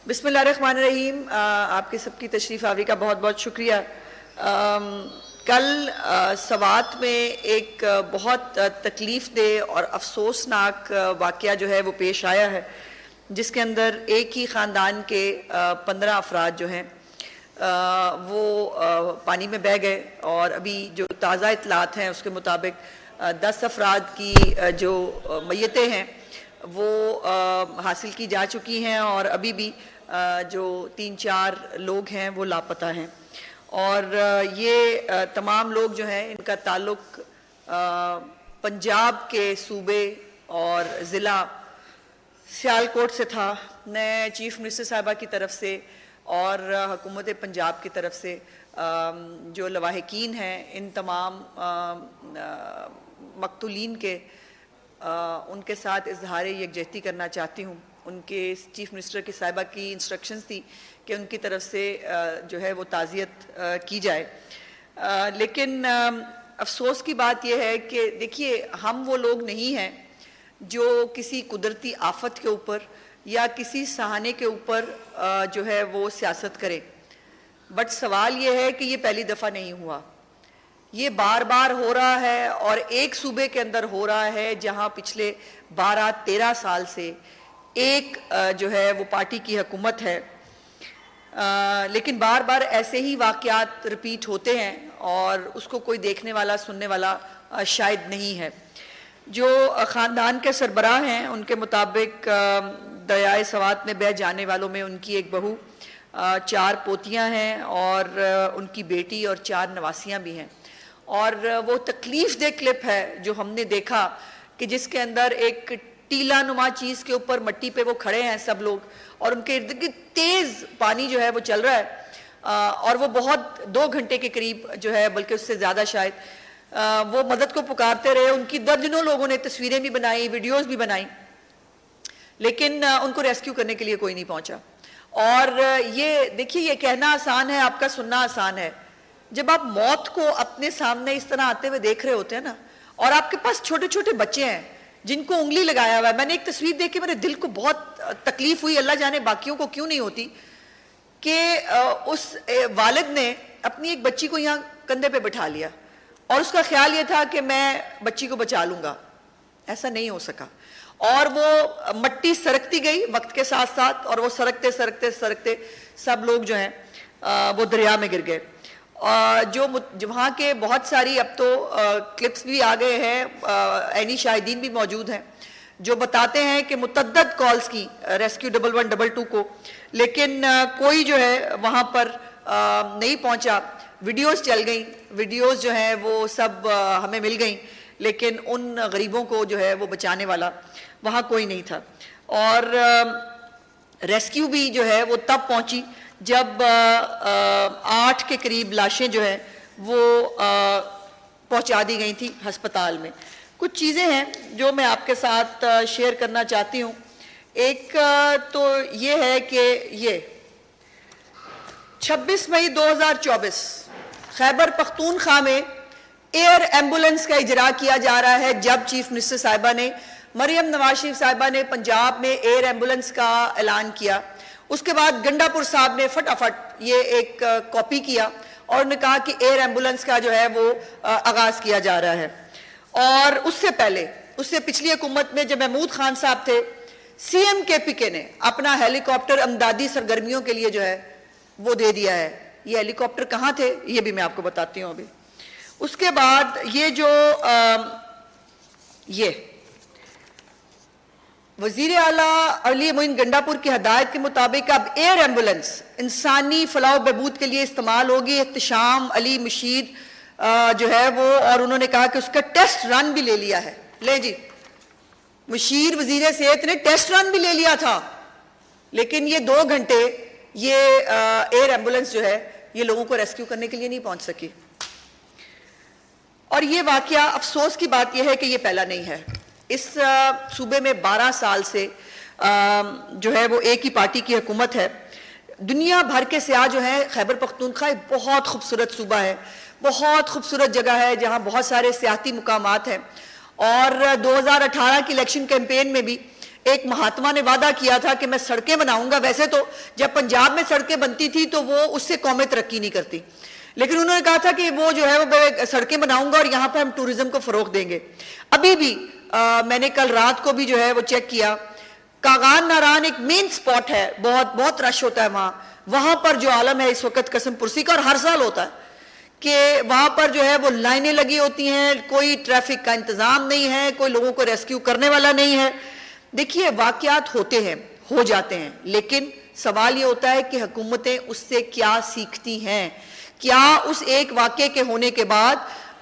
بسم اللہ الرحمن الرحیم. آپ کے سب کی تشریف آوری کا بہت بہت شکریہ. کل سوات میں ایک بہت تکلیف دہ اور افسوسناک واقعہ جو ہے وہ پیش آیا ہے، جس کے اندر ایک ہی خاندان کے 15 افراد جو ہیں وہ پانی میں بہہ گئے، اور ابھی جو تازہ اطلاعات ہیں اس کے مطابق 10 افراد کی جو میتیں ہیں وہ حاصل کی جا چکی ہیں، اور ابھی بھی جو 3-4 لوگ ہیں وہ لاپتہ ہیں. اور یہ تمام لوگ جو ہیں ان کا تعلق پنجاب کے صوبے اور ضلع سیالکوٹ سے تھا. میں چیف منسٹر صاحبہ کی طرف سے اور حکومت پنجاب کی طرف سے جو لواحقین ہیں ان تمام مقتولین کے ان کے ساتھ اظہار یکجہتی کرنا چاہتی ہوں. ان کے چیف منسٹر کی صاحبہ کی انسٹرکشنز تھی کہ ان کی طرف سے جو ہے وہ تعزیت کی جائے. لیکن افسوس کی بات یہ ہے کہ دیکھیے، ہم وہ لوگ نہیں ہیں جو کسی قدرتی آفت کے اوپر یا کسی سہانے کے اوپر جو ہے وہ سیاست کریں. بٹ سوال یہ ہے کہ یہ پہلی دفعہ نہیں ہوا، یہ بار بار ہو رہا ہے، اور ایک صوبے کے اندر ہو رہا ہے جہاں پچھلے 12-13 سال سے ایک جو ہے وہ پارٹی کی حکومت ہے. لیکن بار بار ایسے ہی واقعات رپیٹ ہوتے ہیں اور اس کو کوئی دیکھنے والا سننے والا شاید نہیں ہے. جو خاندان کے سربراہ ہیں ان کے مطابق دریائے سوات میں بہہ جانے والوں میں ان کی ایک بہو، 4 پوتیاں ہیں، اور ان کی بیٹی اور 4 نواسیاں بھی ہیں. اور وہ تکلیف دہ کلپ ہے جو ہم نے دیکھا کہ جس کے اندر ایک ٹیلا نما چیز کے اوپر مٹی پہ وہ کھڑے ہیں سب لوگ، اور ان کے ارد گرد تیز پانی جو ہے وہ چل رہا ہے، اور وہ بہت 2 گھنٹے کے قریب جو ہے، بلکہ اس سے زیادہ شاید، وہ مدد کو پکارتے رہے. ان کی درجنوں لوگوں نے تصویریں بھی بنائی، ویڈیوز بھی بنائی، لیکن ان کو ریسکیو کرنے کے لیے کوئی نہیں پہنچا. اور یہ دیکھیے، یہ کہنا آسان ہے، آپ کا سننا آسان ہے. جب آپ موت کو اپنے سامنے اس طرح آتے ہوئے دیکھ رہے ہوتے ہیں نا، اور آپ کے پاس چھوٹے چھوٹے بچے ہیں جن کو انگلی لگایا ہوا ہے. میں نے ایک تصویر دیکھ کے میرے دل کو بہت تکلیف ہوئی، اللہ جانے باقیوں کو کیوں نہیں ہوتی، کہ اس والد نے اپنی ایک بچی کو یہاں کندھے پہ بٹھا لیا، اور اس کا خیال یہ تھا کہ میں بچی کو بچا لوں گا. ایسا نہیں ہو سکا، اور وہ مٹی سرکتی گئی وقت کے ساتھ ساتھ، اور وہ سرکتے سرکتے سرکتے سب لوگ جو ہیں وہ دریا میں گر گئے. جو وہاں کے بہت ساری اب تو کلپس بھی آ گئے ہیں، عینی شاہدین بھی موجود ہیں جو بتاتے ہیں کہ متعدد کالز کی ریسکیو 1122 کو، لیکن کوئی جو ہے وہاں پر نہیں پہنچا. ویڈیوز چل گئیں، ویڈیوز جو ہیں وہ سب ہمیں مل گئیں، لیکن ان غریبوں کو جو ہے وہ بچانے والا وہاں کوئی نہیں تھا. اور ریسکیو بھی جو ہے وہ تب پہنچی جب 8 کے قریب لاشیں جو ہیں وہ پہنچا دی گئی تھی ہسپتال میں. کچھ چیزیں ہیں جو میں آپ کے ساتھ شیئر کرنا چاہتی ہوں. ایک تو یہ ہے کہ یہ 26 مئی 2024 خیبر پختونخوا میں ایئر ایمبولنس کا اجرا کیا جا رہا ہے. جب چیف منسٹر صاحبہ نے، مریم نواز شریف صاحبہ نے پنجاب میں ایئر ایمبولنس کا اعلان کیا، اس کے بعد گنڈا پور صاحب نے فٹافٹ یہ ایک کاپی کیا اور انہوں نے کہا کہ ایئر ایمبولنس کا جو ہے وہ آغاز کیا جا رہا ہے. اور اس سے پہلے، اس سے پچھلی حکومت میں جب محمود خان صاحب تھے، سی ایم کے پی کے نے اپنا ہیلی کاپٹر امدادی سرگرمیوں کے لیے جو ہے وہ دے دیا ہے. یہ ہیلی کاپٹر کہاں تھے یہ بھی میں آپ کو بتاتی ہوں ابھی. اس کے بعد یہ جو یہ وزیر اعلیٰ علی معین گنڈا پور کی ہدایت کے مطابق اب ایئر ایمبولنس انسانی فلاح و بہبود کے لیے استعمال ہوگی. احتشام علی مشیر جو ہے وہ، اور انہوں نے کہا کہ اس کا ٹیسٹ رن بھی لے لیا ہے. لے جی، مشیر وزیر صحت نے ٹیسٹ رن بھی لے لیا تھا، لیکن یہ 2 گھنٹے یہ ایئر ایمبولنس جو ہے یہ لوگوں کو ریسکیو کرنے کے لیے نہیں پہنچ سکی. اور یہ واقعہ افسوس کی بات یہ ہے کہ یہ پہلا نہیں ہے. اس صوبے میں 12 سال سے جو ہے وہ ایک ہی پارٹی کی حکومت ہے. دنیا بھر کے سیاح جو ہیں، خیبر پختونخوا ایک بہت خوبصورت صوبہ ہے، بہت خوبصورت جگہ ہے جہاں بہت سارے سیاحتی مقامات ہیں. اور 2018 کی الیکشن کیمپین میں بھی ایک مہاتما نے وعدہ کیا تھا کہ میں سڑکیں بناؤں گا. ویسے تو جب پنجاب میں سڑکیں بنتی تھی تو وہ اس سے قومیں ترقی نہیں کرتی, لیکن انہوں نے کہا تھا کہ وہ جو ہے وہ سڑکیں بناؤں گا اور یہاں پہ ہم ٹورزم کو فروغ دیں گے. ابھی بھی میں نے کل رات کو بھی جو ہے وہ چیک کیا, کاغان ناران ایک مین سپاٹ ہے, بہت رش ہوتا ہے وہاں پر جو عالم ہے اس وقت قسم پرسی کا, اور ہر سال ہوتا ہے کہ وہاں پر جو ہے وہ لائنیں لگی ہوتی ہیں, کوئی ٹریفک کا انتظام نہیں ہے, کوئی لوگوں کو ریسکیو کرنے والا نہیں ہے. دیکھیے واقعات ہوتے ہیں, ہو جاتے ہیں, لیکن سوال یہ ہوتا ہے کہ حکومتیں اس سے کیا سیکھتی ہیں, کیا اس ایک واقعے کے ہونے کے بعد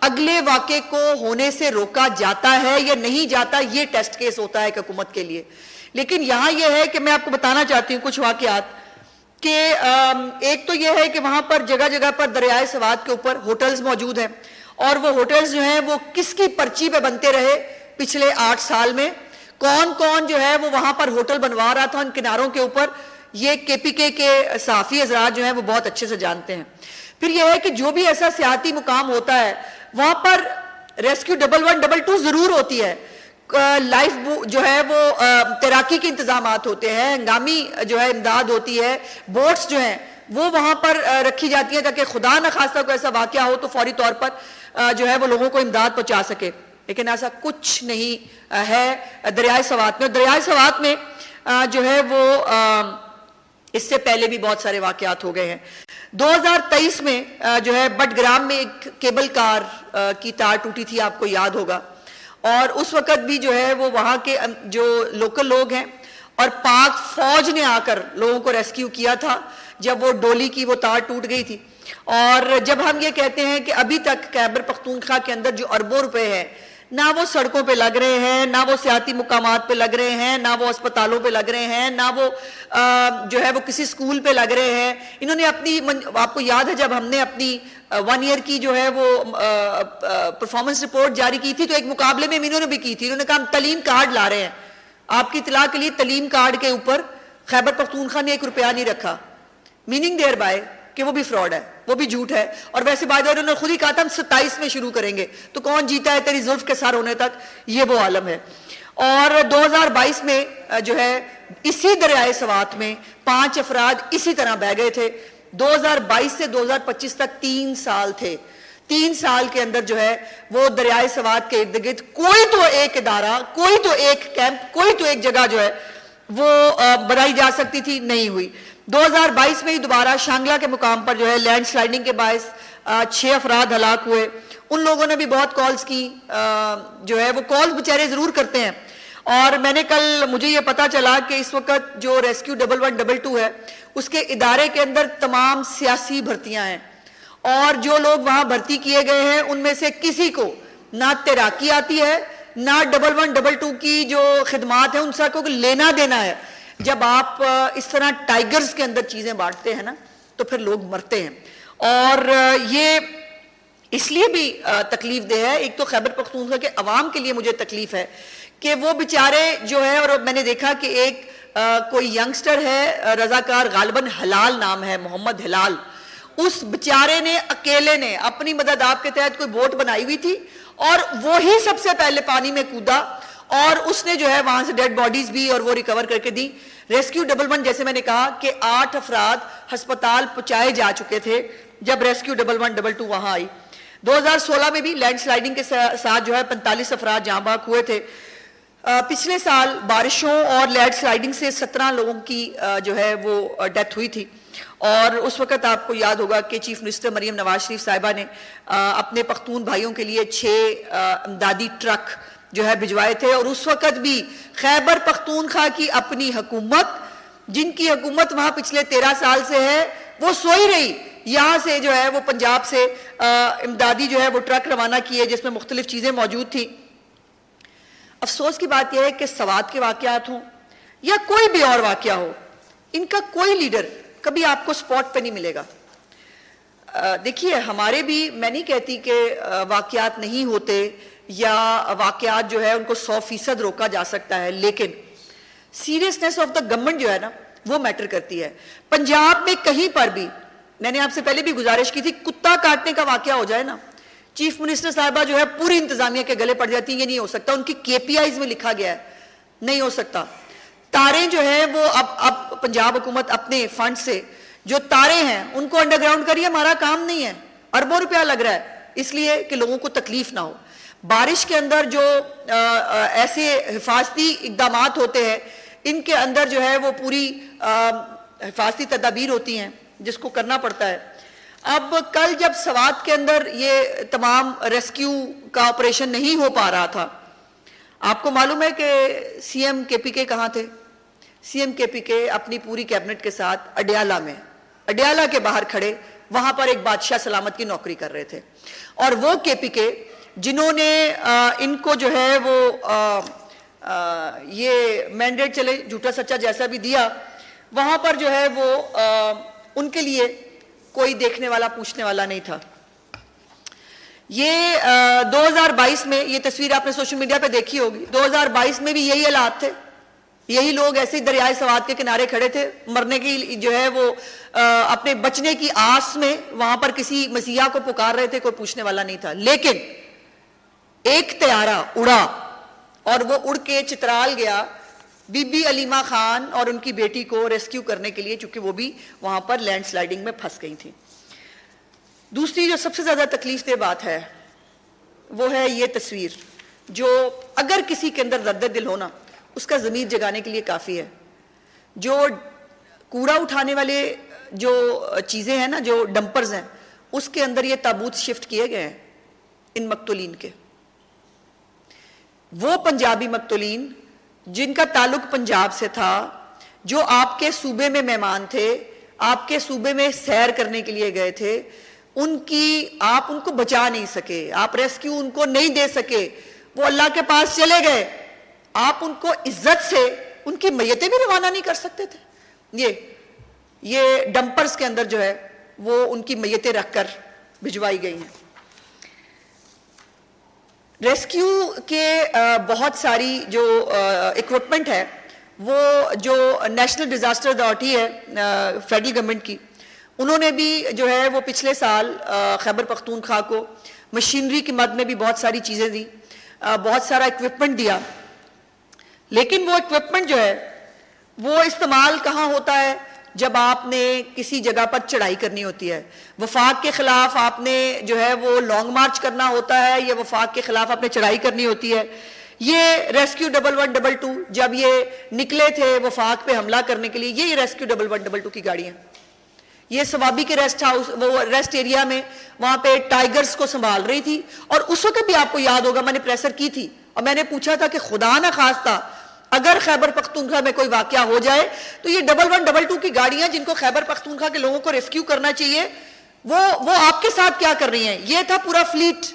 اگلے واقعے کو ہونے سے روکا جاتا ہے یا نہیں جاتا. یہ ٹیسٹ کیس ہوتا ہے ایک حکومت کے لیے. لیکن یہاں یہ ہے کہ میں آپ کو بتانا چاہتی ہوں کچھ واقعات, کہ ایک تو یہ ہے کہ وہاں پر جگہ جگہ پر دریائے سوات کے اوپر ہوٹلز موجود ہیں, اور وہ ہوٹلز جو ہیں وہ کس کی پرچی پہ بنتے رہے پچھلے 8 سال میں, کون جو ہے وہ وہاں پر ہوٹل بنوا رہا تھا ان کناروں کے اوپر, یہ کے پی کے صحافی حضرات جو ہیں وہ بہت اچھے سے جانتے ہیں. پھر یہ ہے کہ جو بھی ایسا سیاحتی مقام ہوتا ہے وہاں پر ریسکیو 112 ضرور ہوتی ہے, لائف جو ہے وہ تیراکی کے انتظامات ہوتے ہیں, ہنگامی جو ہے امداد ہوتی ہے, بوٹس جو ہیں وہ وہاں پر رکھی جاتی ہیں تاکہ خدا نخواستہ کوئی ایسا واقعہ ہو تو فوری طور پر جو ہے وہ لوگوں کو امداد پہنچا سکے. لیکن ایسا کچھ نہیں ہے دریائے سوات میں. دریائے سوات میں جو ہے وہ اس سے پہلے بھی بہت سارے واقعات ہو گئے ہیں. 2023 میں جو ہے بٹگرام میں ایک کیبل کار کی تار ٹوٹی تھی, آپ کو یاد ہوگا, اور اس وقت بھی جو ہے وہ وہاں کے جو لوکل لوگ ہیں اور پاک فوج نے آ کر لوگوں کو ریسکیو کیا تھا جب وہ ڈولی کی وہ تار ٹوٹ گئی تھی. اور جب ہم یہ کہتے ہیں کہ ابھی تک خیبر پختونخوا کے اندر جو اربوں روپے ہیں نہ وہ سڑکوں پہ لگ رہے ہیں, نہ وہ سیاحتی مقامات پہ لگ رہے ہیں, نہ وہ اسپتالوں پہ لگ رہے ہیں, نہ وہ جو ہے وہ کسی سکول پہ لگ رہے ہیں. انہوں نے اپنی, آپ کو یاد ہے جب ہم نے اپنی 1 ایئر کی جو ہے وہ پرفارمنس رپورٹ جاری کی تھی تو ایک مقابلے میں انہوں نے بھی کی تھی, انہوں نے کہا ہم تعلیم کارڈ لا رہے ہیں. آپ کی اطلاع کے لیے تعلیم کارڈ کے اوپر خیبر پختونخوا نے 1 روپیہ نہیں رکھا, میننگ دیر بائے کہ وہ بھی فراڈ ہے, وہ بھی جھوٹ ہے. اور ویسے بعد انہوں نے خود ہی کہا تھا ہم 27 میں شروع کریں گے, تو کون جیتا ہے تیری زلف کے سر ہونے تک, یہ وہ عالم ہے. اور 2022 میں جو ہے اسی دریائے سوات میں 5 افراد اسی طرح بہ گئے تھے. 2022 سے 2025 تک 3 سال تھے. 3 سال کے اندر جو ہے وہ دریائے سوات کے ارد گرد کوئی تو ایک ادارہ, کوئی تو ایک کیمپ, کوئی تو ایک جگہ جو ہے وہ بنائی جا سکتی تھی, نہیں ہوئی. 2022 میں ہی دوبارہ شانگلہ کے مقام پر جو ہے لینڈ سلائڈنگ کے باعث 6 افراد ہلاک ہوئے. ان لوگوں نے بھی بہت کالز کی, جو ہے وہ کالز بیچارے ضرور کرتے ہیں. اور میں نے کل, مجھے یہ پتا چلا کہ اس وقت جو ریسکیو 112 ہے اس کے ادارے کے اندر تمام سیاسی بھرتیاں ہیں, اور جو لوگ وہاں بھرتی کیے گئے ہیں ان میں سے کسی کو نہ تیراکی آتی ہے, نہ 112 کی جو خدمات ہیں ان سے کوئی لینا دینا ہے. جب آپ اس طرح ٹائیگرز کے اندر چیزیں بانٹتے ہیں نا تو پھر لوگ مرتے ہیں. اور یہ اس لیے بھی تکلیف دہ ہے, ایک تو خیبر پختونخوا کے عوام کے لیے مجھے تکلیف ہے کہ وہ بیچارے جو ہے, اور میں نے دیکھا کہ ایک کوئی ینگسٹر ہے رضاکار, غالباً ہلال نام ہے, محمد ہلال, اس بیچارے نے اکیلے نے اپنی مدد آپ کے تحت کوئی بوٹ بنائی ہوئی تھی اور وہی سب سے پہلے پانی میں کودا اور اس نے جو ہے وہاں سے ڈیڈ باڈیز بھی اور وہ ریکور کر کے دی. ریسکیو 111 جیسے میں نے کہا کہ 8 افراد ہسپتال پہنچائے جا چکے تھے جب ریسکیو 1112 وہاں آئی. 2016 میں بھی لینڈ سلائڈنگ کے ساتھ جو ہے 45 افراد جاں بحق ہوئے تھے. پچھلے سال بارشوں اور لینڈ سلائڈنگ سے 17 لوگوں کی جو ہے وہ ڈیتھ ہوئی تھی. اور اس وقت آپ کو یاد ہوگا کہ چیف منسٹر مریم نواز شریف صاحبہ نے اپنے پختون بھائیوں کے لیے 6 امدادی ٹرک جو ہے بھجوائے تھے. اور اس وقت بھی خیبر پختونخوا کی اپنی حکومت, جن کی حکومت وہاں پچھلے 13 سال سے ہے, وہ سوئی رہی. یہاں سے جو ہے وہ پنجاب سے امدادی جو ہے وہ ٹرک روانہ کیے جس میں مختلف چیزیں موجود تھیں. افسوس کی بات یہ ہے کہ سوات کے واقعات ہوں یا کوئی بھی اور واقعہ ہو, ان کا کوئی لیڈر کبھی آپ کو سپورٹ پہ نہیں ملے گا. دیکھیے ہمارے بھی, میں نہیں کہتی کہ واقعات نہیں ہوتے یا واقعات جو ہے ان کو 100% روکا جا سکتا ہے, لیکن سیریسنس آف دا گورنمنٹ جو ہے نا وہ میٹر کرتی ہے. پنجاب میں کہیں پر بھی, میں نے آپ سے پہلے بھی گزارش کی تھی, کتا کاٹنے کا واقعہ ہو جائے نا, چیف منسٹر صاحبہ جو ہے پوری انتظامیہ کے گلے پڑ جاتی ہیں, یہ نہیں ہو سکتا. ان کی KPIs میں لکھا گیا ہے, نہیں ہو سکتا. تارے جو ہیں وہ اب پنجاب حکومت اپنے فنڈ سے جو تارے ہیں ان کو انڈر گراؤنڈ کریے، ہمارا کام نہیں ہے، اربوں روپیہ لگ رہا ہے اس لیے کہ لوگوں کو تکلیف نہ ہو. بارش کے اندر جو ایسے حفاظتی اقدامات ہوتے ہیں ان کے اندر جو ہے وہ پوری حفاظتی تدابیر ہوتی ہیں جس کو کرنا پڑتا ہے. اب کل جب سوات کے اندر یہ تمام ریسکیو کا آپریشن نہیں ہو پا رہا تھا، آپ کو معلوم ہے کہ سی ایم کے پی کے کہاں تھے؟ سی ایم کے پی کے اپنی پوری کیبنٹ کے ساتھ اڈیالہ میں، اڈیالہ کے باہر کھڑے، وہاں پر ایک بادشاہ سلامت کی نوکری کر رہے تھے. اور وہ کے پی کے جنہوں نے ان کو جو ہے وہ یہ مینڈیٹ چلے جھوٹا سچا جیسا بھی دیا، وہاں پر جو ہے وہ ان کے لیے کوئی دیکھنے والا پوچھنے والا نہیں تھا. یہ 2022 میں یہ تصویر آپ نے سوشل میڈیا پہ دیکھی ہوگی، 2022 میں بھی یہی حالات تھے، یہی لوگ ایسے ہی دریائے سوات کے کنارے کھڑے تھے، مرنے کی جو ہے وہ اپنے بچنے کی آس میں وہاں پر کسی مسیحا کو پکار رہے تھے، کوئی پوچھنے والا نہیں تھا. لیکن ایک طیارہ اڑا اور وہ اڑ کے چترال گیا بی بی علیمہ خان اور ان کی بیٹی کو ریسکیو کرنے کے لیے، چونکہ وہ بھی وہاں پر لینڈ سلائیڈنگ میں پھنس گئی تھی. دوسری جو سب سے زیادہ تکلیف دہ بات ہے وہ ہے یہ تصویر، جو اگر کسی کے اندر درد دل ہونا اس کا ضمیر جگانے کے لیے کافی ہے. جو کوڑا اٹھانے والے جو چیزیں ہیں نا، جو ڈمپرز ہیں، اس کے اندر یہ تابوت شفٹ کیے گئے ہیں ان مقتولین کے. وہ پنجابی مقتولین جن کا تعلق پنجاب سے تھا، جو آپ کے صوبے میں مہمان تھے، آپ کے صوبے میں سیر کرنے کے لیے گئے تھے، آپ ان کو بچا نہیں سکے، آپ ریسکیو ان کو نہیں دے سکے، وہ اللہ کے پاس چلے گئے، آپ ان کو عزت سے ان کی میتیں بھی روانہ نہیں کر سکتے تھے. یہ ڈمپرز کے اندر جو ہے وہ ان کی میتیں رکھ کر بھجوائی گئی ہیں. ریسکیو کے بہت ساری جو اکوپمنٹ ہے، وہ جو نیشنل ڈیزاسٹر اتھارٹی ہے فیڈرل گورنمنٹ کی، انہوں نے بھی جو ہے وہ پچھلے سال خیبر پختونخوا کو مشینری کی مد میں بھی بہت ساری چیزیں دی، بہت سارا اکوپمنٹ دیا. لیکن وہ اکوپمنٹ جو ہے وہ استعمال کہاں ہوتا ہے؟ جب آپ نے کسی جگہ پر چڑھائی کرنی ہوتی ہے، وفاق کے خلاف آپ نے جو ہے وہ لانگ مارچ کرنا ہوتا ہے، یا وفاق کے خلاف آپ نے چڑھائی کرنی ہوتی ہے. یہ ریسکیو 1122 جب یہ نکلے تھے وفاق پہ حملہ کرنے کے لیے، یہ ریسکیو 1122 کی گاڑیاں، یہ ثوابی کے ریسٹ ہاؤس، وہ ریسٹ ایریا میں وہاں پہ ٹائیگرز کو سنبھال رہی تھی. اور اس وقت بھی آپ کو یاد ہوگا میں نے پریسر کی تھی اور میں نے پوچھا تھا کہ خدا نہ خواستہ اگر خیبر پختونخوا میں کوئی واقعہ ہو جائے تو یہ 1122 کی گاڑیاں جن کو خیبر پختونخوا کے لوگوں کو ریسکیو کرنا چاہیے، وہ آپ کے ساتھ کیا کر رہی ہیں؟ یہ تھا پورا فلیٹ.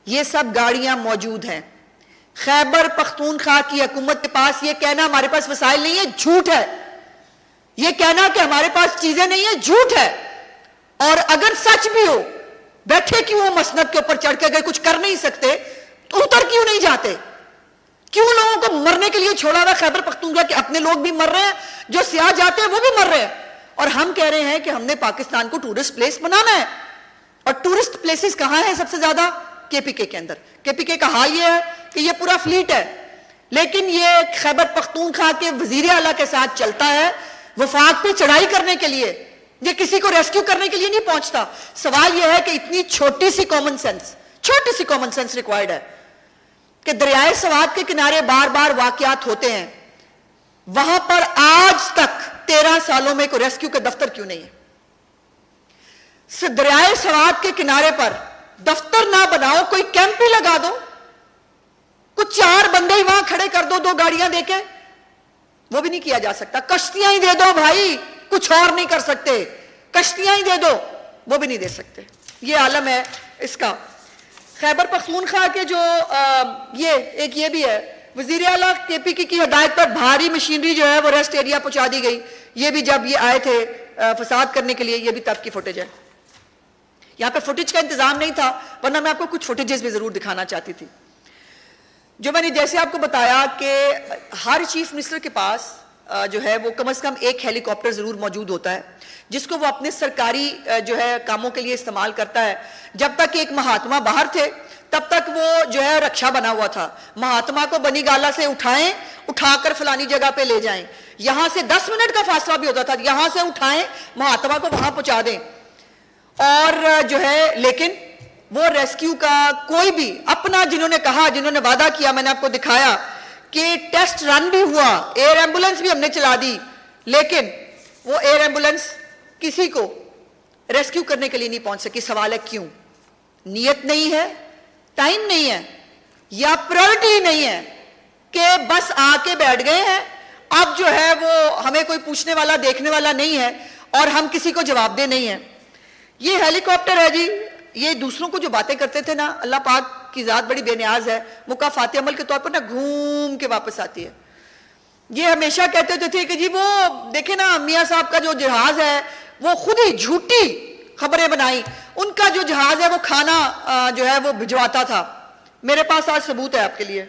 یہ سب گاڑیاں موجود ہیں. خیبر پختونخوا کی حکومت کے پاس یہ کہنا ہمارے پاس وسائل نہیں ہے، جھوٹ ہے. یہ کہنا کہ ہمارے پاس چیزیں نہیں ہیں، جھوٹ ہے. اور اگر سچ بھی ہو، بیٹھے کیوں وہ مسند کے اوپر چڑھ کے گئے کچھ کر نہیں سکتے تو اتر کیوں نہیں جاتے؟ کیوں لوگوں کو مرنے کے لیے چھوڑا ہوا خیبر پختونخوا کے اپنے لوگ بھی مر رہے ہیں، جو سیاح جاتے ہیں وہ بھی مر رہے ہیں، اور ہم کہہ رہے ہیں کہ ہم نے پاکستان کو ٹورسٹ پلیس بنانا ہے. اور ٹورسٹ پلیسز کہاں ہیں سب سے زیادہ؟ کے پی کے اندر. کے پی کے کا حال یہ ہے کہ یہ پورا فلیٹ ہے، لیکن یہ خیبر پختونخوا کے وزیر اعلیٰ کے ساتھ چلتا ہے وفاق پہ چڑھائی کرنے کے لیے، یہ کسی کو ریسکیو کرنے کے لیے نہیں پہنچتا. سوال یہ ہے کہ اتنی چھوٹی سی کامن سینس ریکوائرڈ ہے کہ دریائے سوات کے کنارے بار بار واقعات ہوتے ہیں، وہاں پر آج تک 13 سالوں میں کوئی ریسکیو کا دفتر کیوں نہیں ہے؟ دریائے سوات کے کنارے پر دفتر نہ بناؤ، کوئی کیمپ ہی لگا دو، کچھ 4 بندے ہی وہاں کھڑے کر دو، 2 گاڑیاں دے کے. وہ بھی نہیں کیا جا سکتا. کشتیاں ہی دے دو بھائی، کچھ اور نہیں کر سکتے، کشتیاں ہی دے دو، وہ بھی نہیں دے سکتے. یہ عالم ہے اس کا. خیبر پختونخوا کے جو یہ بھی ہے، وزیر اعلیٰ کے پی کی ہدایت پر بھاری مشینری جو ہے وہ ریسٹ ایریا پہنچا دی گئی. یہ بھی جب یہ آئے تھے فساد کرنے کے لیے، یہ بھی تب کی فوٹیج ہے. یہاں پہ فوٹیج کا انتظام نہیں تھا، ورنہ میں آپ کو کچھ فوٹیجز بھی ضرور دکھانا چاہتی تھی. جو میں نے جیسے آپ کو بتایا کہ ہر چیف منسٹر کے پاس جو ہے وہ کم از کم ایک ہیلی کاپٹر ضرور موجود ہوتا ہے جس کو وہ اپنے سرکاری جو ہے کاموں کے لیے استعمال کرتا ہے. جب تک ایک مہاتما باہر تھے تب تک وہ جو ہے رکشا بنا ہوا تھا. مہاتما کو بنی گالا سے اٹھا کر فلانی جگہ پہ لے جائیں, یہاں سے 10 منٹ کا فاصلہ بھی ہوتا تھا, یہاں سے اٹھائیں مہاتما کو وہاں پہنچا دیں. اور جو ہے لیکن وہ ریسکیو کا کوئی بھی اپنا جنہوں نے کہا, جنہوں نے وعدہ کیا, میں نے آپ کو دکھایا کہ ٹیسٹ رن بھی ہوا, ایئر ایمبولنس بھی ہم نے چلا دی, لیکن وہ ایئر ایمبولنس کسی کو ریسکیو کرنے کے لیے نہیں پہنچ سکی. سوال ہے کیوں؟ نیت نہیں ہے, ٹائم نہیں ہے, یا پرائورٹی نہیں ہے کہ بس آ کے بیٹھ گئے ہیں, اب جو ہے وہ ہمیں کوئی پوچھنے والا دیکھنے والا نہیں ہے اور ہم کسی کو جواب دہ نہیں ہیں. یہ ہیلی کاپٹر ہے جی, یہ دوسروں کو جو باتیں کرتے تھے نا, اللہ پاک کی ذات بڑی بے نیاز ہے, مکافات عمل کے طور پر نا گھوم کے واپس آتی ہے. یہ ہمیشہ کہتے تھے کہ جی وہ دیکھیں نا میاں صاحب کا جو جہاز ہے وہ خود ہی جھوٹی خبریں بنائی, ان کا جو جہاز ہے وہ کھانا جو ہے وہ بھجواتا تھا. میرے پاس آج ثبوت ہے آپ کے لیے,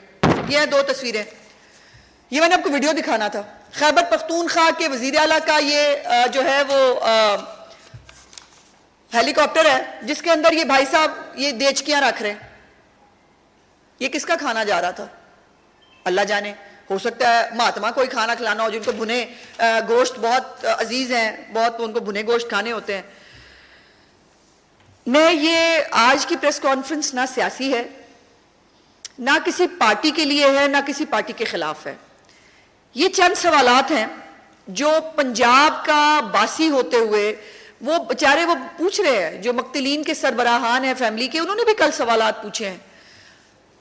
یہ ہیں 2 تصویریں, یہ میں نے آپ کو ویڈیو دکھانا تھا. خیبر پختونخوا کے وزیر اعلیٰ کا یہ جو ہے وہ ہیلی کاپٹر ہے جس کے اندر یہ بھائی صاحب یہ دیچکیاں رکھ رہے ہیں. یہ کس کا کھانا جا رہا تھا اللہ جانے, ہو سکتا ہے مہاتما کوئی کھانا کھلانا ہو جن کو بھنے گوشت بہت عزیز ہیں, بہت ان کو بھنے گوشت کھانے ہوتے ہیں. میں یہ آج کی پریس کانفرنس نہ سیاسی ہے, نہ کسی پارٹی کے لیے ہے, نہ کسی پارٹی کے خلاف ہے. یہ چند سوالات ہیں جو پنجاب کا باسی ہوتے ہوئے وہ بیچارے وہ پوچھ رہے ہیں, جو مقتولین کے سربراہان ہیں فیملی کے, انہوں نے بھی کل سوالات پوچھے ہیں,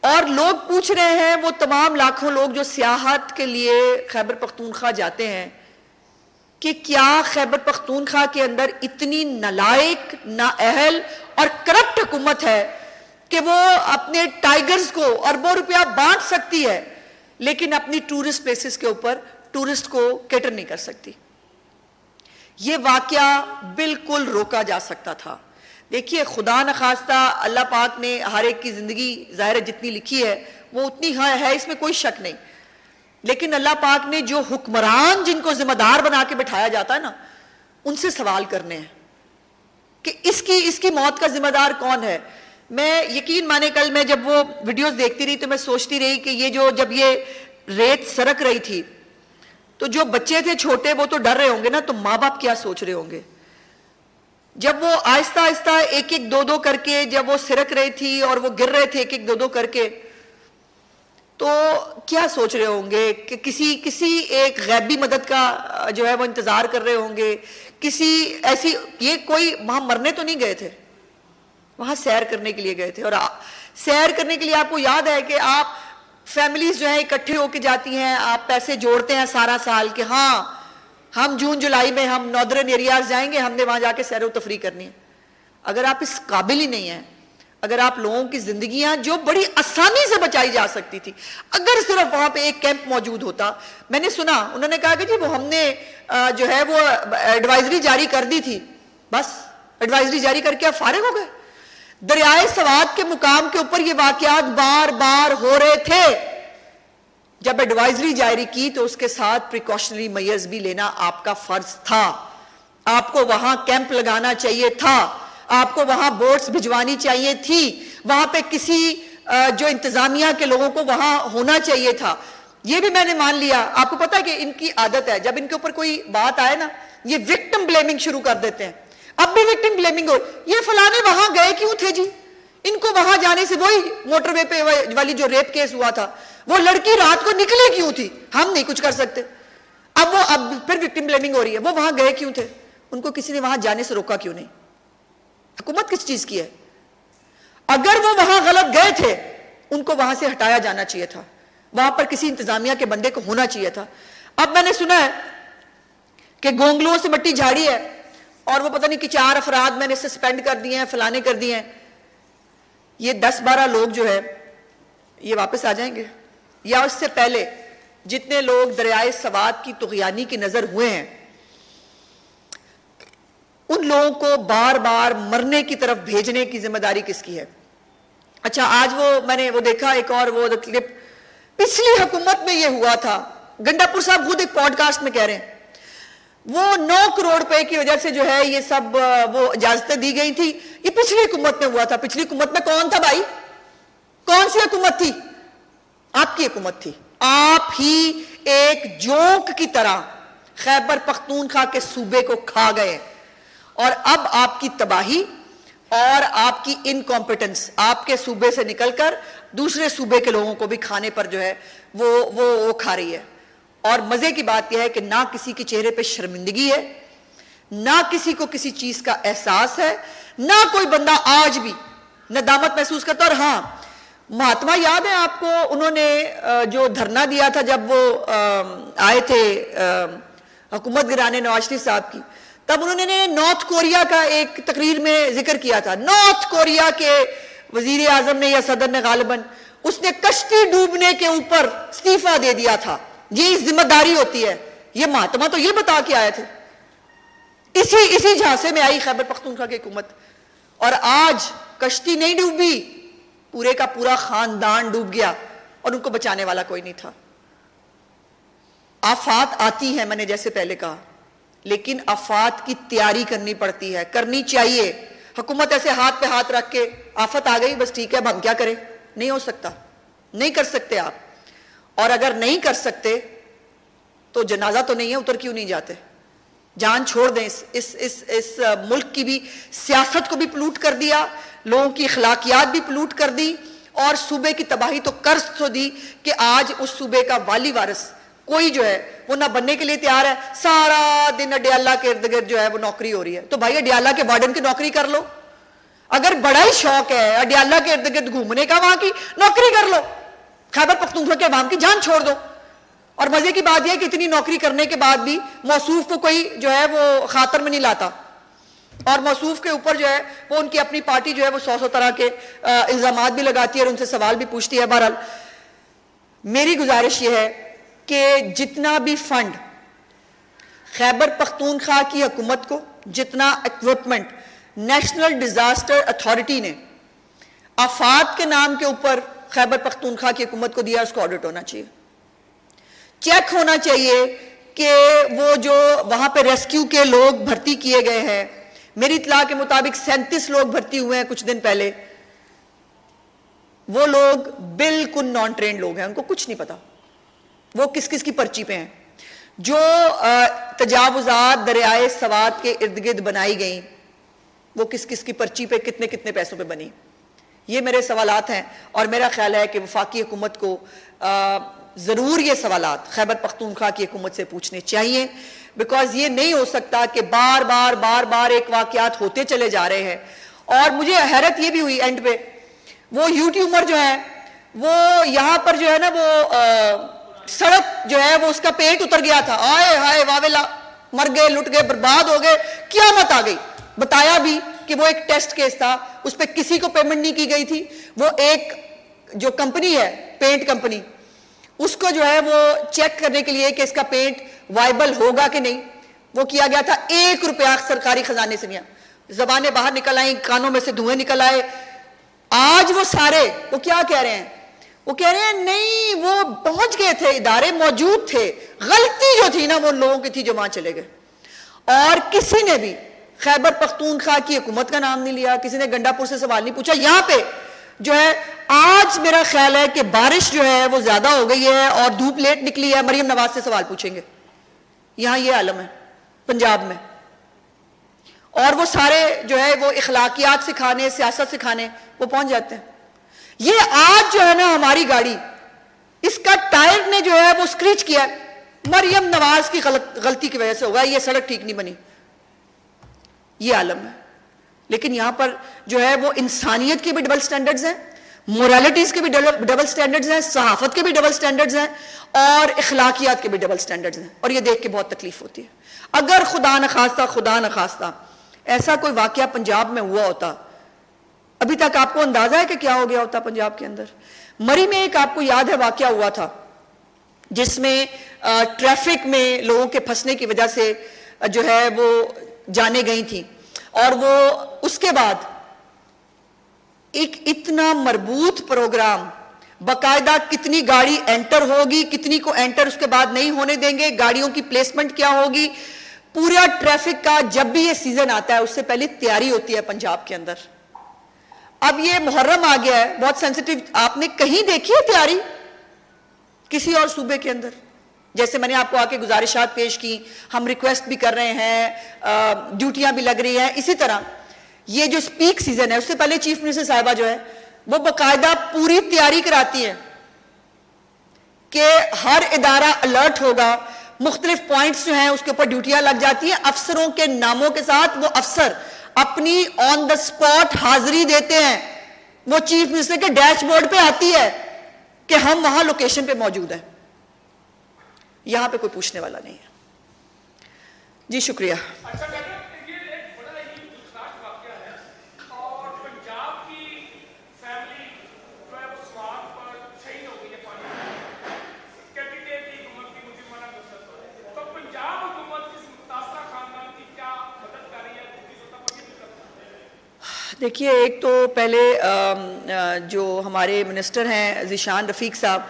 اور لوگ پوچھ رہے ہیں وہ تمام لاکھوں لوگ جو سیاحت کے لیے خیبر پختونخوا جاتے ہیں کہ کیا خیبر پختونخوا کے اندر اتنی نالائق, نااہل اور کرپٹ حکومت ہے کہ وہ اپنے ٹائیگرز کو اربوں روپیہ بانٹ سکتی ہے لیکن اپنی ٹورسٹ پلیسز کے اوپر ٹورسٹ کو کیٹر نہیں کر سکتی. یہ واقعہ بالکل روکا جا سکتا تھا. دیکھیے خدا نخواستہ اللہ پاک نے ہر ایک کی زندگی ظاہر جتنی لکھی ہے وہ اتنی ہے, اس میں کوئی شک نہیں, لیکن اللہ پاک نے جو حکمران جن کو ذمہ دار بنا کے بٹھایا جاتا ہے نا, ان سے سوال کرنے ہیں کہ اس کی موت کا ذمہ دار کون ہے. میں یقین مانے کل میں جب وہ ویڈیوز دیکھتی رہی تو میں سوچتی رہی کہ یہ جب یہ ریت سرک رہی تھی تو جو بچے تھے چھوٹے وہ تو ڈر رہے ہوں گے نا, تو ماں باپ کیا سوچ رہے ہوں گے جب وہ آہستہ آہستہ ایک ایک 2 کر کے جب وہ سرک رہی تھی اور وہ گر رہے تھے ایک ایک 2 کر کے, تو کیا سوچ رہے ہوں گے کہ کسی ایک غیبی مدد کا جو ہے وہ انتظار کر رہے ہوں گے, کسی ایسی, یہ کوئی وہاں مرنے تو نہیں گئے تھے, وہاں سیر کرنے کے لیے گئے تھے. اور سیر کرنے کے لیے آپ کو یاد ہے کہ آپ فیملیز جو ہیں اکٹھے ہو کے جاتی ہیں, آپ پیسے جوڑتے ہیں سارا سال کہ ہاں ہم جون جولائی میں ہم ناردرن ایریاز جائیں گے, ہم نے وہاں جا کے سیر و تفریح کرنی ہے. اگر آپ اس قابل ہی نہیں ہیں, اگر آپ لوگوں کی زندگیاں جو بڑی آسانی سے بچائی جا سکتی تھی, اگر صرف وہاں پہ ایک کیمپ موجود ہوتا. میں نے سنا انہوں نے کہا کہ جی وہ ہم نے جو ہے وہ ایڈوائزری جاری کر دی تھی, بس ایڈوائزری جاری کر کے آپ فارغ ہو گئے. دریائے سوات کے مقام کے اوپر یہ واقعات بار بار ہو رہے تھے. جب ایڈوائزری جاری کی تو اس کے ساتھ پریکاشنری میئرز بھی لینا آپ کا فرض تھا. آپ کو وہاں کیمپ لگانا چاہیے تھا, آپ کو وہاں بوٹس بھجوانی چاہیے تھی, وہاں پہ کسی جو انتظامیہ کے لوگوں کو وہاں ہونا چاہیے تھا. یہ بھی میں نے مان لیا. آپ کو پتا ہے کہ ان کی عادت ہے جب ان کے اوپر کوئی بات آئے نا, یہ وکٹم بلیمنگ شروع کر دیتے ہیں. اب بھی وکٹم بلیمنگ ہو, یہ فلانے وہاں گئے کیوں تھے جی, ان کو وہاں جانے سے, وہی موٹر وے پہ والی جو ریپ کیس ہوا تھا, وہ لڑکی رات کو نکلے کیوں تھی, ہم نہیں کچھ کر سکتے. اب پھر وکٹم بلیمنگ ہو رہی ہے, وہ وہاں گئے کیوں تھے, ان کو کسی نے وہاں جانے سے روکا کیوں نہیں. حکومت کس چیز کی ہے؟ اگر وہ وہاں غلط گئے تھے ان کو وہاں سے ہٹایا جانا چاہیے تھا, وہاں پر کسی انتظامیہ کے بندے کو ہونا چاہیے تھا. اب میں نے سنا ہے کہ گونگلوں سے مٹی جھاڑی ہے اور وہ پتہ نہیں کہ 4 افراد میں نے سسپینڈ کر دیے ہیں, فلانے کر دیے ہیں. یہ 10-12 لوگ جو ہے یہ واپس آ جائیں گے, یا اس سے پہلے جتنے لوگ دریائے سوات کی طغیانی کی نظر ہوئے ہیں ان لوگوں کو بار بار مرنے کی طرف بھیجنے کی ذمہ داری کس کی ہے؟ اچھا, آج میں نے وہ دیکھا ایک اور وہ کلپ, پچھلی حکومت میں یہ ہوا تھا گنڈاپور صاحب خود ایک پوڈ کاسٹ میں کہہ رہے ہیں وہ 9 کروڑ روپے کی وجہ سے جو ہے یہ سب وہ اجازتیں دی گئی تھی. یہ پچھلی حکومت میں ہوا تھا. پچھلی حکومت میں کون تھا بھائی؟ کون سی حکومت تھی؟ آپ کی حکومت تھی. آپ ہی ایک جوک کی طرح خیبر پختونخوا کے صوبے کو کھا گئے اور اب آپ کی تباہی اور آپ کی انکمپیٹنس آپ کے صوبے سے نکل کر دوسرے صوبے کے لوگوں کو بھی کھانے پر جو ہے وہ کھا رہی ہے. اور مزے کی بات یہ ہے کہ نہ کسی کے چہرے پہ شرمندگی ہے, نہ کسی کو کسی چیز کا احساس ہے, نہ کوئی بندہ آج بھی ندامت محسوس کرتا. اور ہاں, مہاتما یاد ہے آپ کو, انہوں نے جو دھرنا دیا تھا جب وہ آئے تھے حکومت گرانے نواز شریف صاحب کی, تب انہوں نے نارتھ کوریا کا ایک تقریر میں ذکر کیا تھا. نارتھ کوریا کے وزیر اعظم نے یا صدر نے غالباً اس نے کشتی ڈوبنے کے اوپر استعفیٰ دے دیا تھا. یہ ذمہ داری ہوتی ہے. یہ مہاتما تو یہ بتا کے آئے تھے. اسی جھانسے میں آئی خیبر پختونخوا کی حکومت, اور آج کشتی نہیں ڈوبی, پورے کا پورا خاندان ڈوب گیا اور ان کو بچانے والا کوئی نہیں تھا. آفات آتی ہیں, میں نے جیسے پہلے کہا, لیکن آفات کی تیاری کرنی پڑتی ہے, کرنی چاہیے. حکومت ایسے ہاتھ پہ ہاتھ رکھ کے آفت آ گئی بس ٹھیک ہے اب ہم کیا کریں, نہیں ہو سکتا, نہیں کر سکتے آپ. اور اگر نہیں کر سکتے تو جنازہ تو نہیں ہے, اتر کیوں نہیں جاتے؟ جان چھوڑ دیں. اس ملک کی بھی سیاست کو بھی پلوٹ کر دیا, لوگوں کی اخلاقیات بھی پلوٹ کر دی, اور صوبے کی تباہی تو قرض تو دی کہ آج اس صوبے کا والی وارث کوئی جو ہے وہ نہ بننے کے لیے تیار ہے. سارا دن اڈیالہ کے ارد گرد جو ہے وہ نوکری ہو رہی ہے. تو بھائی اڈیالہ کے وارڈن کی نوکری کر لو. اگر بڑا ہی شوق ہے اڈیالہ کے ارد گرد گھومنے کا, وہاں کی نوکری کر لو. خیبر پختونخوا کے عوام کی جان چھوڑ دو. اور مزے کی بات یہ ہے کہ اتنی نوکری کرنے کے بعد بھی موصوف کو کوئی جو ہے وہ خاطر میں نہیں لاتا, اور موصوف کے اوپر جو ہے وہ ان کی اپنی پارٹی جو ہے وہ 100 طرح کے الزامات بھی لگاتی ہے اور ان سے سوال بھی پوچھتی ہے. بہرحال میری گزارش یہ ہے کہ جتنا بھی فنڈ خیبر پختونخوا کی حکومت کو, جتنا ایکوپمنٹ نیشنل ڈیزاسٹر اتھارٹی نے آفات کے نام کے اوپر خیبر پختونخوا کی حکومت کو دیا, اس کو آڈٹ ہونا چاہیے. چیک ہونا چاہیے کہ وہ جو وہاں پہ ریسکیو کے لوگ بھرتی کیے گئے ہیں, میری اطلاع کے مطابق 37 لوگ بھرتی ہوئے ہیں کچھ دن پہلے, وہ لوگ بالکل نان ٹرینڈ لوگ ہیں, ان کو کچھ نہیں پتا وہ کس کس کی پرچی پہ ہیں. جو تجاوزات دریائے سوات کے ارد گرد بنائی گئیں وہ کس کس کی پرچی پہ کتنے کتنے پیسوں پہ بنی. یہ میرے سوالات ہیں, اور میرا خیال ہے کہ وفاقی حکومت کو ضرور یہ سوالات خیبر پختونخوا کی حکومت سے پوچھنے چاہیے, بیکاز یہ نہیں ہو سکتا کہ بار بار ایک واقعات ہوتے چلے جا رہے ہیں. اور مجھے حیرت یہ بھی ہوئی اینڈ پہ, وہ یوٹیوبر جو ہیں وہ یہاں پر جو ہے نا وہ سڑک جو ہے وہ اس کا پیٹ اتر گیا تھا, آئے ہائے واویلا, مر گئے, لٹ گئے, برباد ہو گئے, قیامت آ گئی. بتایا بھی کہ وہ ایک ٹیسٹ کیس تھا, اس پہ کسی کو پیمنٹ نہیں کی گئی تھی. وہ ایک جو کمپنی ہے پینٹ کمپنی, اس کو جو ہے وہ چیک کرنے کے لیے کہ اس کا پینٹ وائبل ہوگا کہ نہیں, وہ کیا گیا تھا. 1 روپیہ سرکاری خزانے سے نہیں. زبانیں باہر نکل آئیں, کانوں میں سے دھوئیں نکل آئے. آج وہ سارے وہ کیا کہہ رہے ہیں, وہ کہہ رہے ہیں نہیں وہ پہنچ گئے تھے, ادارے موجود تھے, غلطی جو تھی نا وہ لوگوں کی تھی جو وہاں چلے گئے. اور کسی نے بھی خیبر پختونخوا کی حکومت کا نام نہیں لیا, کسی نے گنڈاپور سے سوال نہیں پوچھا. یہاں پہ جو ہے آج میرا خیال ہے کہ بارش جو ہے وہ زیادہ ہو گئی ہے اور دھوپ لیٹ نکلی ہے, مریم نواز سے سوال پوچھیں گے. یہاں یہ عالم ہے پنجاب میں, اور وہ سارے جو ہے وہ اخلاقیات سکھانے, سیاست سکھانے وہ پہنچ جاتے ہیں. یہ آج جو ہے نا ہماری گاڑی, اس کا ٹائر نے جو ہے وہ اسکریچ کیا, مریم نواز کی غلطی کی وجہ سے ہوگا, یہ سڑک ٹھیک نہیں بنی. یہ عالم ہے. لیکن یہاں پر جو ہے وہ انسانیت کے بھی ڈبل سٹینڈرڈز ہیں, مورالیٹیز کے بھی ڈبل سٹینڈرڈز ہیں, صحافت کے بھی ڈبل سٹینڈرڈز ہیں, اور اخلاقیات کے بھی ڈبل سٹینڈرڈز ہیں. اور یہ دیکھ کے بہت تکلیف ہوتی ہے. اگر خدا نخواستہ ایسا کوئی واقعہ پنجاب میں ہوا ہوتا, ابھی تک آپ کو اندازہ ہے کہ کیا ہو گیا ہوتا پنجاب کے اندر. مری میں ایک آپ کو یاد ہے واقعہ ہوا تھا جس میں ٹریفک میں لوگوں کے پھنسنے کی وجہ سے جو ہے وہ جانے گئی تھیں, اور وہ اس کے بعد ایک اتنا مربوط پروگرام باقاعدہ کتنی گاڑی انٹر ہوگی, کتنی کو انٹر اس کے بعد نہیں ہونے دیں گے, گاڑیوں کی پلیسمنٹ کیا ہوگی, پورا ٹریفک کا جب بھی یہ سیزن آتا ہے اس سے پہلے تیاری ہوتی ہے پنجاب کے اندر. اب یہ محرم آ گیا ہے, بہت سینسٹیو, آپ نے کہیں دیکھی ہے تیاری کسی اور صوبے کے اندر؟ جیسے میں نے آپ کو آ کے گزارشات پیش کی, ہم ریکویسٹ بھی کر رہے ہیں, ڈیوٹیاں بھی لگ رہی ہیں, اسی طرح یہ جو پیک سیزن ہے اس سے پہلے چیف منسٹر صاحبہ جو ہے وہ باقاعدہ پوری تیاری کراتی ہے کہ ہر ادارہ الرٹ ہوگا, مختلف پوائنٹس جو ہیں اس کے اوپر ڈیوٹیاں لگ جاتی ہیں, افسروں کے ناموں کے ساتھ وہ افسر اپنی آن دا سپاٹ حاضری دیتے ہیں, وہ چیف منسٹر کے ڈیش بورڈ پہ آتی ہے کہ ہم وہاں لوکیشن پہ موجود ہیں. یہاں پہ کوئی پوچھنے والا نہیں ہے. جی شکریہ. دیکھیے, ایک تو پہلے جو ہمارے منسٹر ہیں ذیشان رفیق صاحب,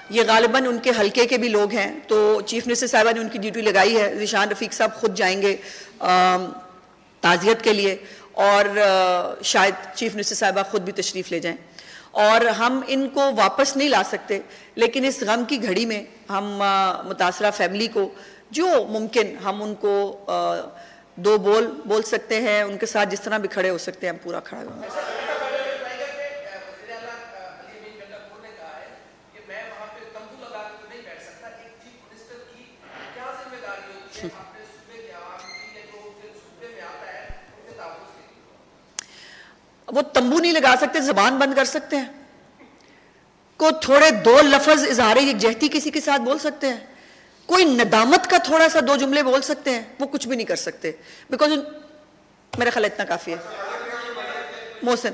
یہ غالباً ان کے حلقے کے بھی لوگ ہیں, تو چیف منسٹر صاحبہ نے ان کی ڈیوٹی لگائی ہے. ذیشان رفیق صاحب خود جائیں گے تعزیت کے لیے, اور شاید چیف منسٹر صاحبہ خود بھی تشریف لے جائیں, اور ہم ان کو واپس نہیں لا سکتے, لیکن اس غم کی گھڑی میں ہم متاثرہ فیملی کو جو ممکن ہم ان کو دو بول سکتے ہیں, ان کے ساتھ جس طرح بھی کھڑے ہو سکتے ہیں ہم پورا کھڑے ہوں گے. وہ تمبو نہیں لگا سکتے, زبان بند کر سکتے ہیں, کو تھوڑے دو لفظ اظہار یکجہتی کسی کے ساتھ بول سکتے ہیں, کوئی ندامت کا تھوڑا سا دو جملے بول سکتے ہیں, وہ کچھ بھی نہیں کر سکتے, بیکاز میرا خیال اتنا کافی ہے. محسن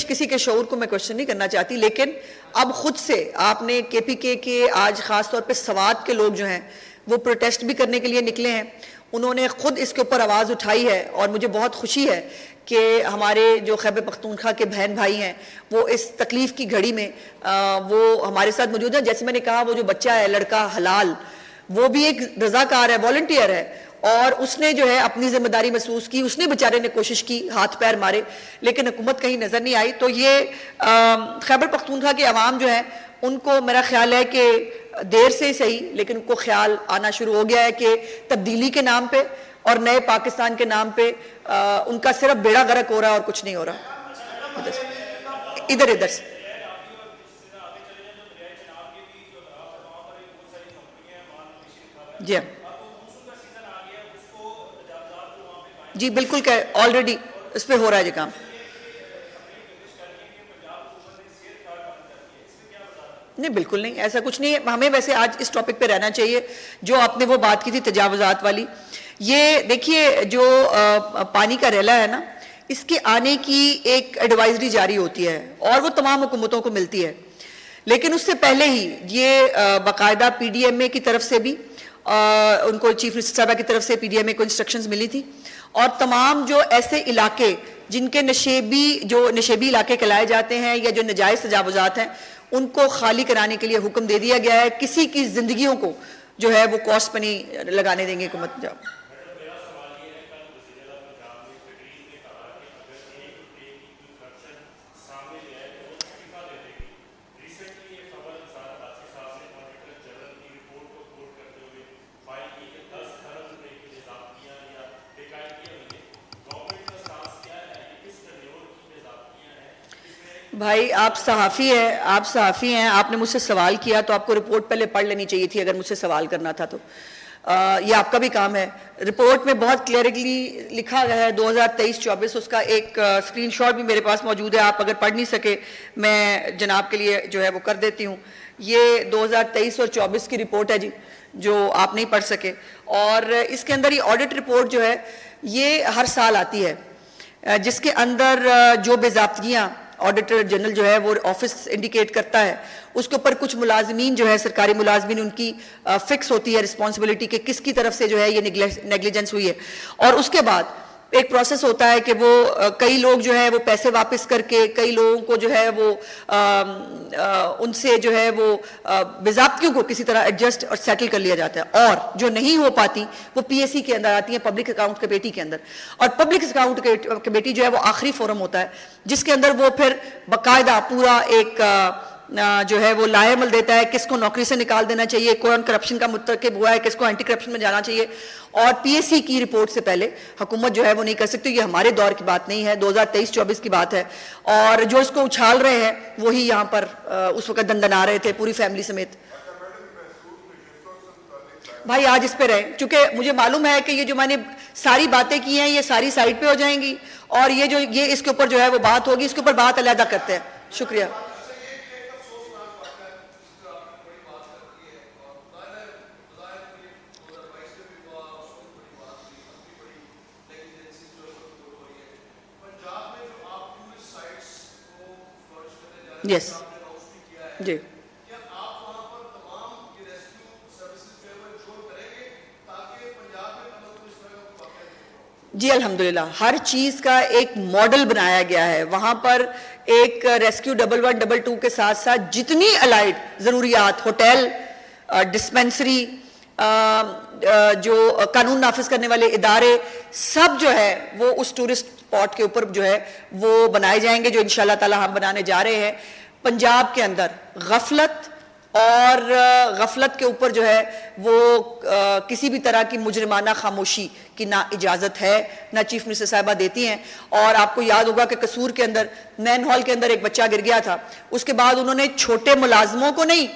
کسی کے شعور کو میں کوشچن نہیں کرنا چاہتی, لیکن اب خود سے آپ نے کے پی کے آج خاص طور پہ سوات کے لوگ جو ہیں وہ پروٹیسٹ بھی کرنے کے لیے نکلے ہیں, انہوں نے خود اس کے اوپر آواز اٹھائی ہے, اور مجھے بہت خوشی ہے کہ ہمارے جو خیبر پختونخوا کے بہن بھائی ہیں وہ اس تکلیف کی گھڑی میں وہ ہمارے ساتھ موجود ہیں. جیسے میں نے کہا, وہ جو بچہ ہے لڑکا حلال, وہ بھی ایک رضاکار ہے, والنٹیئر ہے, اور اس نے جو ہے اپنی ذمہ داری محسوس کی, اس نے بیچارے نے کوشش کی, ہاتھ پیر مارے, لیکن حکومت کہیں نظر نہیں آئی. تو یہ خیبر پختونخوا کے عوام جو ہیں ان کو میرا خیال ہے کہ دیر سے ہی صحیح, لیکن ان کو خیال آنا شروع ہو گیا ہے کہ تبدیلی کے نام پہ اور نئے پاکستان کے نام پہ ان کا صرف بیڑا غرق ہو رہا ہے اور کچھ نہیں ہو رہا. ادھر سے جی جی بالکل, کہ آلریڈی اس پہ ہو رہا ہے یہ کام. نہیں بالکل نہیں, ایسا کچھ نہیں ہے. ہمیں ویسے آج اس ٹاپک پہ رہنا چاہیے. جو آپ نے وہ بات کی تھی تجاوزات والی, یہ دیکھیے جو پانی کا ریلا ہے نا, اس کے آنے کی ایک ایڈوائزری جاری ہوتی ہے اور وہ تمام حکومتوں کو ملتی ہے, لیکن اس سے پہلے ہی یہ باقاعدہ پی ڈی ایم اے کی طرف سے بھی ان کو چیف منسٹر صاحبہ کی طرف سے پی ڈی ایم اے کو انسٹرکشنز ملی تھی, اور تمام جو ایسے علاقے جن کے نشیبی علاقے کہلائے جاتے ہیں یا جو نجائز تجاوزات ہیں ان کو خالی کرانے کے لیے حکم دے دیا گیا ہے. کسی کی زندگیوں کو جو ہے وہ کاسٹ پہ نہیں لگانے دیں گے حکومت. جاؤ بھائی آپ صحافی ہیں, آپ نے مجھ سے سوال کیا تو آپ کو رپورٹ پہلے پڑھ لینی چاہیے تھی اگر مجھ سے سوال کرنا تھا تو. یہ آپ کا بھی کام ہے. رپورٹ میں بہت کلیئرلی لکھا گیا ہے 2023-24, اس کا ایک اسکرین شاٹ بھی میرے پاس موجود ہے, آپ اگر پڑھ نہیں سکے میں جناب کے لیے جو ہے وہ کر دیتی ہوں. یہ 2023 اور 24 کی رپورٹ ہے جی, جو آپ نہیں پڑھ سکے, اور اس کے اندر یہ آڈٹ رپورٹ جو ہے یہ ہر سال آتی ہے, جس کے اندر جو بے ضابطگیاں آڈیٹر جنرل جو ہے وہ آفس انڈیکیٹ کرتا ہے، اس کے اوپر کچھ ملازمین جو ہے سرکاری ملازمین ان کی فکس ہوتی ہے رسپانسبلٹی کہ کس کی طرف سے جو ہے یہ نیگلیجنس ہوئی ہے، اور اس کے بعد ایک پروسیس ہوتا ہے کہ وہ کئی لوگ جو ہے وہ پیسے واپس کر کے کئی لوگوں کو جو ہے وہ ان سے جو ہے وہ بے-ضابطگیوں کو کسی طرح ایڈجسٹ اور سیٹل کر لیا جاتا ہے، اور جو نہیں ہو پاتی وہ پی ایس سی کے اندر آتی ہیں، پبلک اکاؤنٹ کمیٹی کے اندر، اور پبلک اکاؤنٹ کمیٹی جو ہے وہ آخری فورم ہوتا ہے جس کے اندر وہ پھر باقاعدہ پورا ایک جو ہے وہ لائحہ عمل دیتا ہے کس کو نوکری سے نکال دینا چاہیے، کون کرپشن کا مرتکب ہوا ہے، کس کو اینٹی کرپشن میں جانا چاہیے، اور پی ایس سی کی رپورٹ سے پہلے حکومت جو ہے وہ نہیں کر سکتی۔ یہ ہمارے دور کی بات نہیں ہے، 2023-24 کی بات ہے، اور جو اس کو اچھال رہے ہیں وہی یہاں پر اس وقت دندنا رہے تھے پوری فیملی سمیت۔ بھائی آج اس پہ رہے، چونکہ مجھے معلوم ہے کہ یہ جو میں نے ساری باتیں کی ہیں یہ ساری سائٹ پہ ہو جائیں گی، اور یہ اس کے اوپر جو ہے وہ بات ہوگی، اس کے اوپر بات علیحدہ کرتے ہیں۔ شکریہ۔ یس جی جی الحمدللہ ہر چیز کا ایک ماڈل بنایا گیا ہے، وہاں پر ایک ریسکیو 1112 کے ساتھ ساتھ جتنی الائڈ ضروریات، ہوٹل، ڈسپینسری، جو قانون نافذ کرنے والے ادارے، سب جو ہے وہ اس ٹورسٹ اسپاٹ کے اوپر جو ہے وہ بنائے جائیں گے، جو انشاءاللہ تعالی ہم بنانے جا رہے ہیں۔ پنجاب کے اندر غفلت کے اوپر جو ہے وہ کسی بھی طرح کی مجرمانہ خاموشی کی نہ اجازت ہے، نہ چیف منسٹر صاحبہ دیتی ہیں۔ اور آپ کو یاد ہوگا کہ قصور کے اندر مین ہال کے اندر ایک بچہ گر گیا تھا، اس کے بعد انہوں نے چھوٹے ملازموں کو نہیں،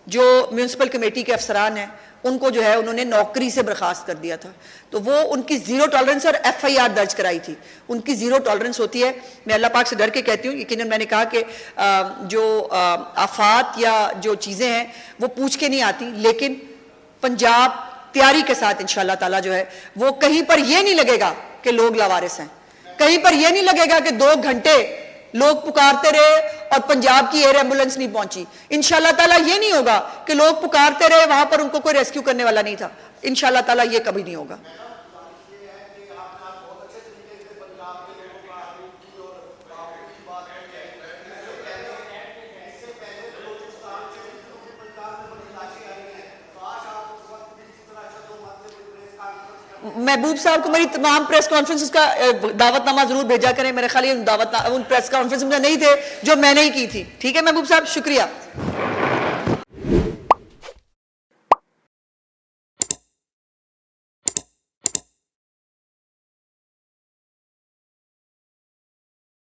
جو میونسپل کمیٹی کے افسران ہیں ان کو جو ہے انہوں نے نوکری سے برخاست کر دیا تھا، تو وہ ان کی زیرو ٹالرنس، اور ایف آئی آر درج کرائی تھی، ان کی زیرو ٹالرنس ہوتی ہے۔ میں اللہ پاک سے ڈر کے کہتی ہوں، یقیناً میں نے کہا کہ جو آفات یا جو چیزیں ہیں وہ پوچھ کے نہیں آتی، لیکن پنجاب تیاری کے ساتھ انشاءاللہ تعالیٰ جو ہے وہ کہیں پر یہ نہیں لگے گا کہ لوگ لاوارث ہیں، کہیں پر یہ نہیں لگے گا کہ 2 گھنٹے لوگ پکارتے رہے اور پنجاب کی ایئر ایمبولنس نہیں پہنچی۔ انشاءاللہ تعالیٰ یہ نہیں ہوگا کہ لوگ پکارتے رہے، وہاں پر ان کو کوئی ریسکیو کرنے والا نہیں تھا، انشاءاللہ تعالیٰ یہ کبھی نہیں ہوگا۔ محبوب صاحب کو میری تمام پریس کانفرنسز کا دعوت نامہ ضرور بھیجا کریں، میرے خیال ان پریس کانفرنس میں نہیں تھے جو میں نے ہی کی تھی، ٹھیک ہے محبوب صاحب، شکریہ۔